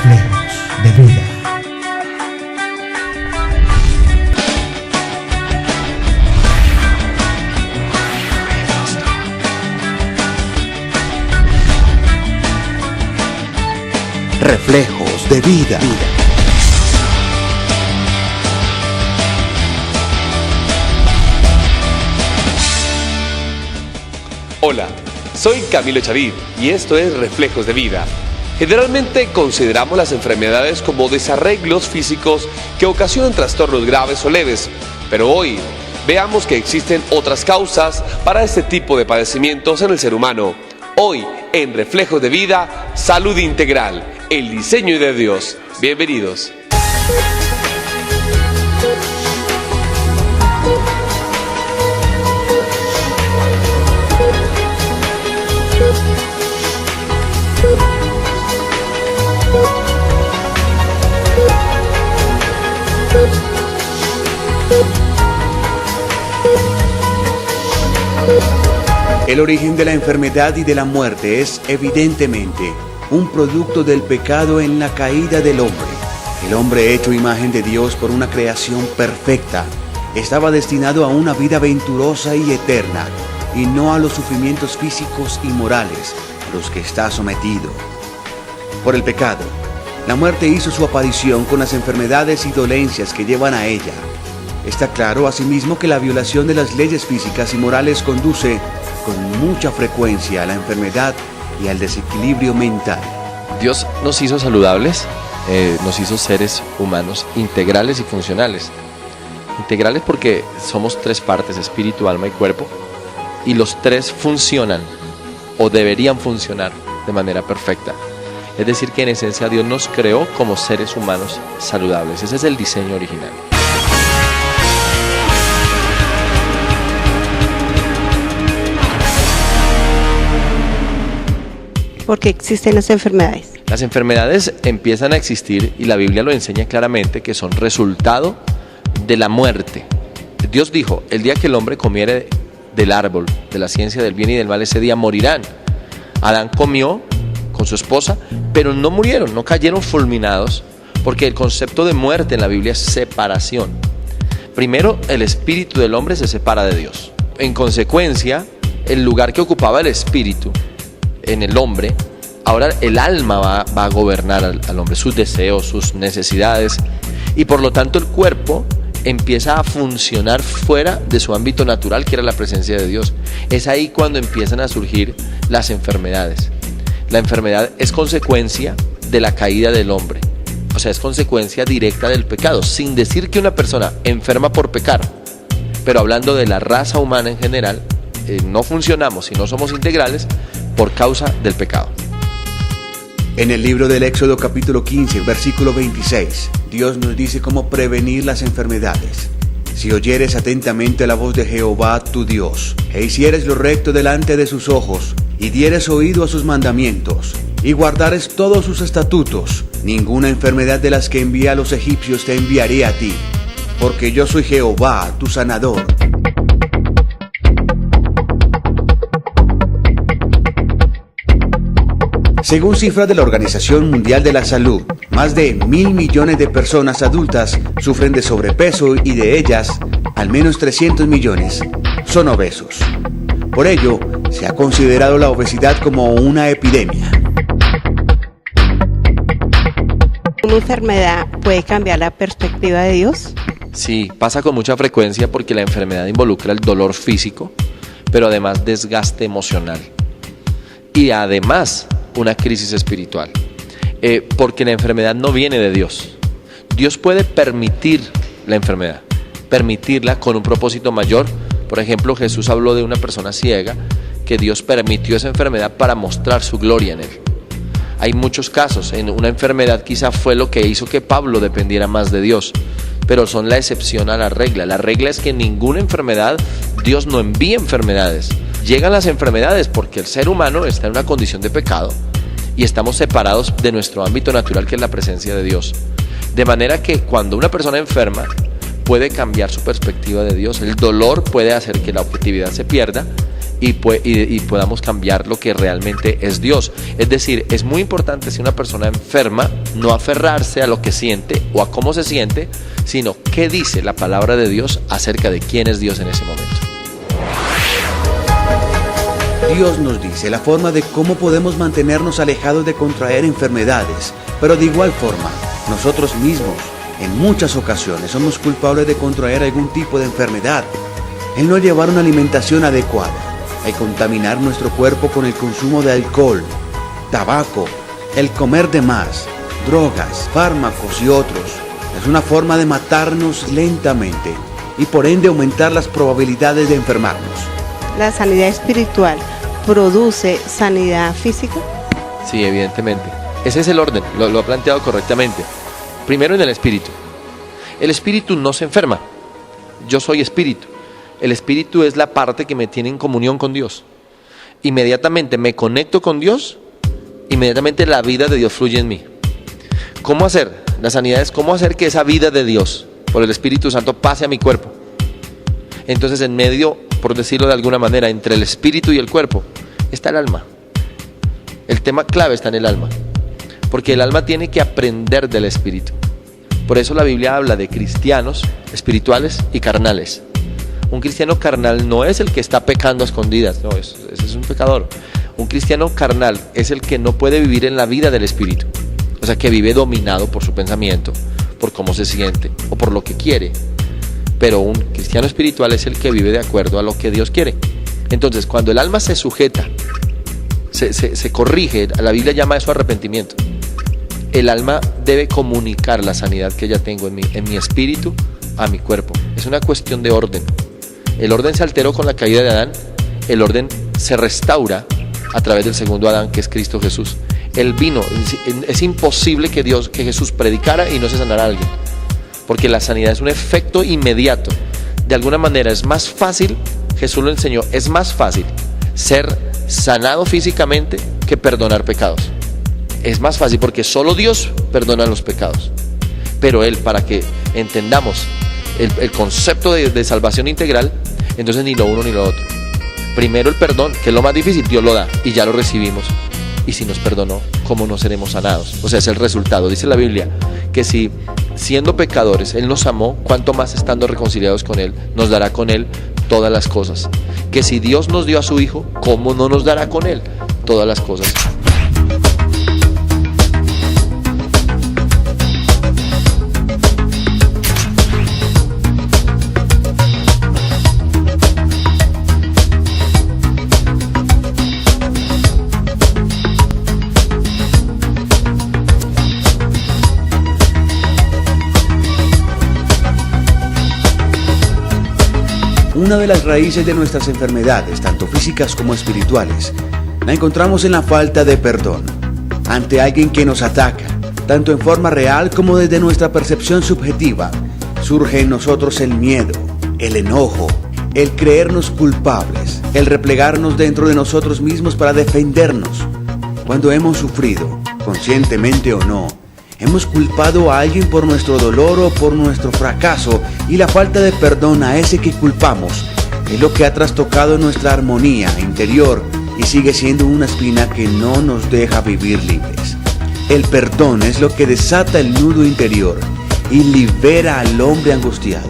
Reflejos de vida. Reflejos de vida. Hola, soy Camilo Chavid y esto es Reflejos de Vida. Generalmente consideramos las enfermedades como desarreglos físicos que ocasionan trastornos graves o leves, pero hoy veamos que existen otras causas para este tipo de padecimientos en el ser humano. Hoy, en Reflejos de Vida, Salud Integral, el diseño de Dios. Bienvenidos. El origen de la enfermedad y de la muerte es evidentemente un producto del pecado en la caída del hombre. El hombre, hecho imagen de Dios por una creación perfecta, estaba destinado a una vida venturosa y eterna, y no a los sufrimientos físicos y morales a los que está sometido. Por el pecado, la muerte hizo su aparición con las enfermedades y dolencias que llevan a ella. Está claro asimismo que la violación de las leyes físicas y morales conduce con mucha frecuencia a la enfermedad y al desequilibrio mental. Dios nos hizo saludables, nos hizo seres humanos integrales y funcionales. Integrales porque somos tres partes, espíritu, alma y cuerpo, y los tres funcionan o deberían funcionar de manera perfecta. Es decir, que en esencia Dios nos creó como seres humanos saludables. Ese es el diseño original. ¿Por qué existen las enfermedades? Las enfermedades empiezan a existir y la Biblia lo enseña claramente que son resultado de la muerte. Dios dijo, el día que el hombre comiere del árbol de la ciencia del bien y del mal, ese día morirán. Adán comió con su esposa, pero no murieron, no cayeron fulminados, porque el concepto de muerte en la Biblia es separación. Primero, el espíritu del hombre se separa de Dios. En consecuencia, el lugar que ocupaba el espíritu en el hombre, ahora el alma va a gobernar al hombre, sus deseos, sus necesidades, y por lo tanto el cuerpo empieza a funcionar fuera de su ámbito natural, que era la presencia de Dios. Es ahí cuando empiezan a surgir las enfermedades. La enfermedad es consecuencia de la caída del hombre, o sea, es consecuencia directa del pecado, sin decir que una persona enferma por pecar, pero hablando de la raza humana en general, no funcionamos y no somos integrales por causa del pecado. En el libro del Éxodo capítulo 15, versículo 26, Dios nos dice cómo prevenir las enfermedades. Si oyeres atentamente la voz de Jehová tu Dios, e hicieres lo recto delante de sus ojos, y dieres oído a sus mandamientos, y guardares todos sus estatutos, ninguna enfermedad de las que envía a los egipcios te enviaré a ti, porque yo soy Jehová tu sanador. Según cifras de la Organización Mundial de la Salud, más de 1.000 millones de personas adultas sufren de sobrepeso y de ellas, al menos 300 millones son obesos. Por ello, se ha considerado la obesidad como una epidemia. ¿Una enfermedad puede cambiar la perspectiva de Dios? Sí, pasa con mucha frecuencia porque la enfermedad involucra el dolor físico, pero además desgaste emocional. Y además una crisis espiritual, porque la enfermedad no viene de Dios. Dios puede permitir la enfermedad, permitirla con un propósito mayor. Por ejemplo, Jesús habló de una persona ciega, que Dios permitió esa enfermedad para mostrar su gloria en él. Hay muchos casos, en una enfermedad quizá fue lo que hizo que Pablo dependiera más de Dios, pero son la excepción a la regla. La regla es que en ninguna enfermedad Dios no envía enfermedades. Llegan las enfermedades porque el ser humano está en una condición de pecado y estamos separados de nuestro ámbito natural, que es la presencia de Dios. De manera que cuando una persona enferma puede cambiar su perspectiva de Dios. El dolor puede hacer que la objetividad se pierda y podamos cambiar lo que realmente es Dios. Es decir, es muy importante, si una persona enferma, no aferrarse a lo que siente o a cómo se siente, sino qué dice la palabra de Dios acerca de quién es Dios en ese momento. Dios nos dice la forma de cómo podemos mantenernos alejados de contraer enfermedades, pero de igual forma, nosotros mismos, en muchas ocasiones, somos culpables de contraer algún tipo de enfermedad. El no llevar una alimentación adecuada, el contaminar nuestro cuerpo con el consumo de alcohol, tabaco, el comer de más, drogas, fármacos y otros, es una forma de matarnos lentamente y por ende aumentar las probabilidades de enfermarnos. ¿La sanidad espiritual produce sanidad física? Sí, evidentemente. Ese es el orden, lo ha planteado correctamente. Primero en el espíritu. El espíritu no se enferma. Yo soy espíritu. El espíritu es la parte que me tiene en comunión con Dios. Inmediatamente me conecto con Dios, inmediatamente la vida de Dios fluye en mí. ¿Cómo hacer? La sanidad es cómo hacer que esa vida de Dios por el Espíritu Santo pase a mi cuerpo. Entonces en medio, por decirlo de alguna manera, entre el espíritu y el cuerpo está el alma. El tema clave está en el alma, porque el alma tiene que aprender del espíritu. Por eso la Biblia habla de cristianos espirituales y carnales. Un cristiano carnal no es el que está pecando a escondidas, no, ese es un pecador. Un cristiano carnal es el que no puede vivir en la vida del espíritu, o sea, que vive dominado por su pensamiento, por cómo se siente o por lo que quiere. Pero un cristiano espiritual es el que vive de acuerdo a lo que Dios quiere. Entonces, cuando el alma se sujeta, se corrige, la Biblia llama eso arrepentimiento. El alma debe comunicar la sanidad que ya tengo en mi espíritu a mi cuerpo. Es una cuestión de orden. El orden se alteró con la caída de Adán. El orden se restaura a través del segundo Adán, que es Cristo Jesús. Él vino. Es imposible que Jesús predicara y no se sanara a alguien, porque la sanidad es un efecto inmediato. De alguna manera es más fácil, Jesús lo enseñó, es más fácil ser sanado físicamente que perdonar pecados. Es más fácil porque solo Dios perdona los pecados. Pero Él, para que entendamos el concepto de salvación integral, entonces ni lo uno ni lo otro. Primero el perdón, que es lo más difícil, Dios lo da y ya lo recibimos. Y si nos perdonó, ¿cómo no seremos sanados? O sea, es el resultado. Dice la Biblia que si siendo pecadores Él nos amó, cuánto más estando reconciliados con Él, nos dará con Él todas las cosas. Que si Dios nos dio a su Hijo, ¿cómo no nos dará con Él todas las cosas? Una de las raíces de nuestras enfermedades, tanto físicas como espirituales, la encontramos en la falta de perdón ante alguien que nos ataca, tanto en forma real como desde nuestra percepción subjetiva. Surge en nosotros el miedo, el enojo, el creernos culpables, el replegarnos dentro de nosotros mismos para defendernos. Cuando hemos sufrido, conscientemente o no, hemos culpado a alguien por nuestro dolor o por nuestro fracaso, y la falta de perdón a ese que culpamos es lo que ha trastocado nuestra armonía interior y sigue siendo una espina que no nos deja vivir libres. El perdón es lo que desata el nudo interior y libera al hombre angustiado.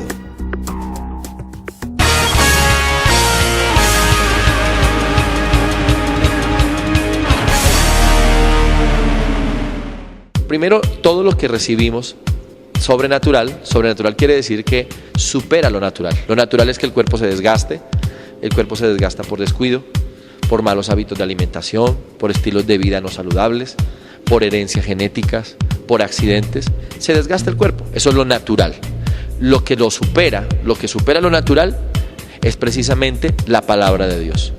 Primero, todo lo que recibimos sobrenatural quiere decir que supera lo natural. Lo natural es que el cuerpo se desgaste. El cuerpo se desgasta por descuido, por malos hábitos de alimentación, por estilos de vida no saludables, por herencias genéticas, por accidentes. Se desgasta el cuerpo, eso es lo natural. Lo que supera lo natural es precisamente la palabra de Dios.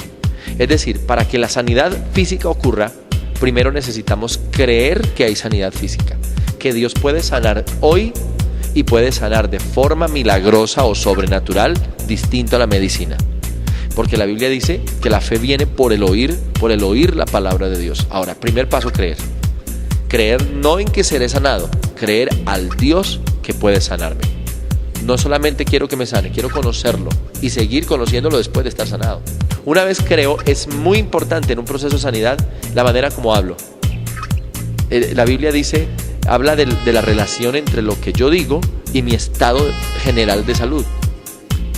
Es decir, para que la sanidad física ocurra, primero necesitamos creer que hay sanidad física, que Dios puede sanar hoy y puede sanar de forma milagrosa o sobrenatural, distinto a la medicina. Porque la Biblia dice que la fe viene por el oír la palabra de Dios. Ahora, primer paso, creer. Creer no en que seré sanado, creer al Dios que puede sanarme. No solamente quiero que me sane, quiero conocerlo y seguir conociéndolo después de estar sanado. Una vez creo, es muy importante en un proceso de sanidad la manera como hablo. La Biblia dice, habla de la relación entre lo que yo digo y mi estado general de salud.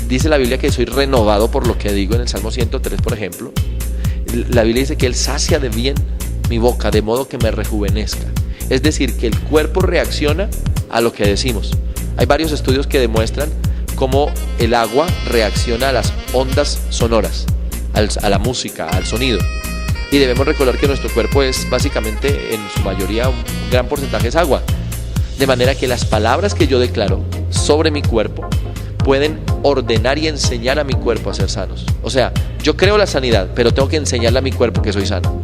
Dice la Biblia que soy renovado por lo que digo en el Salmo 103, por ejemplo. La Biblia dice que Él sacia de bien mi boca, de modo que me rejuvenezca. Es decir, que el cuerpo reacciona a lo que decimos. Hay varios estudios que demuestran cómo el agua reacciona a las ondas sonoras, a la música, al sonido. Y debemos recordar que nuestro cuerpo es básicamente, en su mayoría, un gran porcentaje es agua. De manera que las palabras que yo declaro sobre mi cuerpo pueden ordenar y enseñar a mi cuerpo a ser sanos. O sea, yo creo la sanidad, pero tengo que enseñarle a mi cuerpo que soy sano.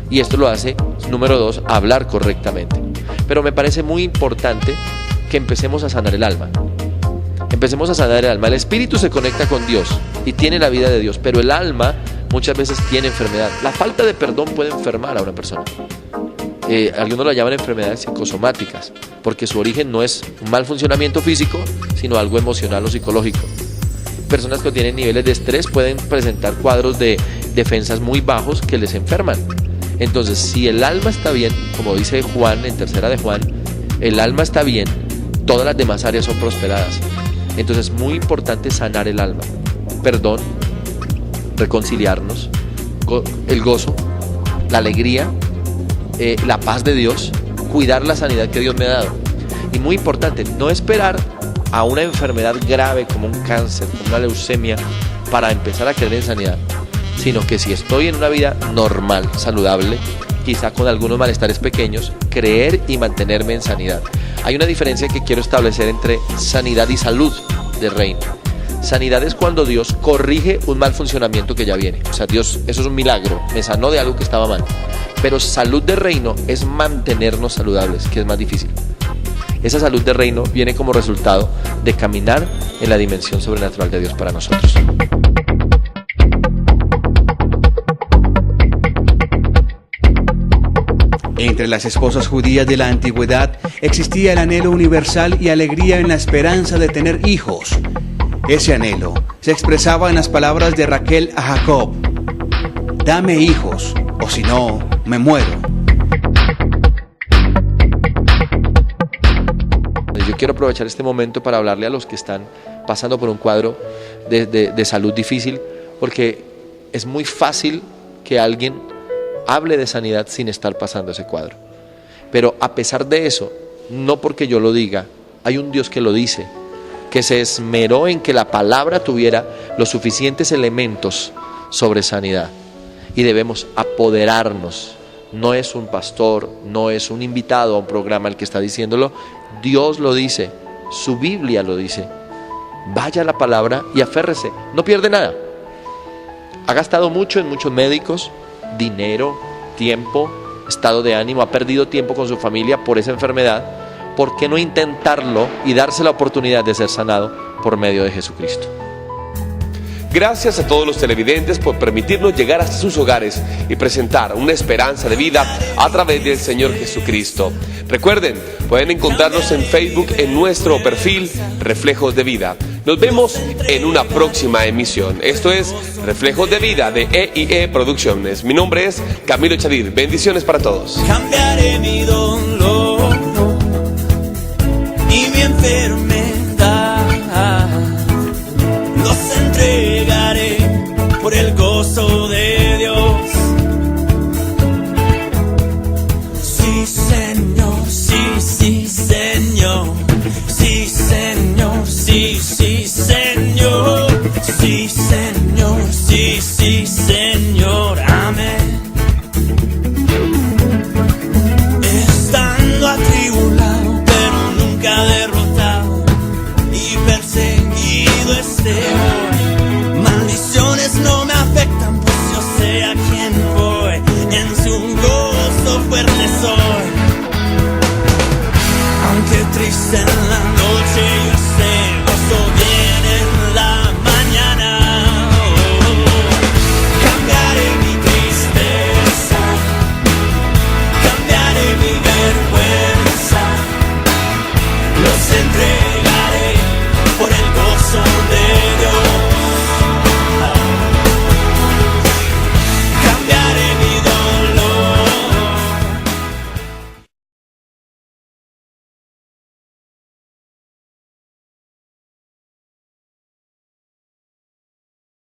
Y esto lo hace, número 2, hablar correctamente. Pero me parece muy importante que empecemos a sanar el alma. Empecemos a sanar el alma. El espíritu se conecta con Dios y tiene la vida de Dios, pero el alma muchas veces tiene enfermedad. La falta de perdón puede enfermar a una persona. Algunos la llaman enfermedades psicosomáticas, porque su origen no es un mal funcionamiento físico, sino algo emocional o psicológico. Personas que tienen niveles de estrés pueden presentar cuadros de defensas muy bajos que les enferman. Entonces, si el alma está bien, como dice Juan en tercera de Juan, el alma está bien, todas las demás áreas son prosperadas. Entonces es muy importante sanar el alma. Perdón, reconciliarnos, el gozo, la alegría, la paz de Dios, cuidar la sanidad que Dios me ha dado. Y muy importante, no esperar a una enfermedad grave como un cáncer, como una leucemia, para empezar a creer en sanidad, sino que si estoy en una vida normal, saludable, quizá con algunos malestares pequeños, creer y mantenerme en sanidad. Hay una diferencia que quiero establecer entre sanidad y salud del reino. Sanidad es cuando Dios corrige un mal funcionamiento que ya viene. O sea, Dios, eso es un milagro, me sanó de algo que estaba mal. Pero salud de reino es mantenernos saludables, que es más difícil. Esa salud de reino viene como resultado de caminar en la dimensión sobrenatural de Dios para nosotros. Entre las esposas judías de la antigüedad existía el anhelo universal y alegría en la esperanza de tener hijos. Ese anhelo se expresaba en las palabras de Raquel a Jacob: dame hijos, o si no, me muero. Yo quiero aprovechar este momento para hablarle a los que están pasando por un cuadro de salud difícil, porque es muy fácil que alguien hable de sanidad sin estar pasando ese cuadro. Pero a pesar de eso, no porque yo lo diga, hay un Dios que lo dice, que se esmeró en que la palabra tuviera los suficientes elementos sobre sanidad. Y debemos apoderarnos. No es un pastor, no es un invitado a un programa el que está diciéndolo. Dios lo dice, su Biblia lo dice. Vaya a la palabra y aférrese, no pierde nada. Ha gastado mucho en muchos médicos, dinero, tiempo, estado de ánimo, ha perdido tiempo con su familia por esa enfermedad. ¿Por qué no intentarlo y darse la oportunidad de ser sanado por medio de Jesucristo? Gracias a todos los televidentes por permitirnos llegar hasta sus hogares y presentar una esperanza de vida a través del Señor Jesucristo. Recuerden, pueden encontrarnos en Facebook en nuestro perfil Reflejos de Vida. Nos vemos en una próxima emisión. Esto es Reflejos de Vida de EIE Producciones. Mi nombre es Camilo Chavid. Bendiciones para todos. Cambiaré mi dolor y mi enfermedad. Los entregaré por el gozo de Dios. Sí, Señor, sí, sí, Señor. Sí, Señor, sí, sí, Señor. Sí, Señor, sí, sí, Señor. Amén. Estando atribulado, pero nunca derrotado y perseguido esté hoy. Maldiciones no me afectan, pues yo sé a quién voy. En su gozo fuerte soy. Aunque triste en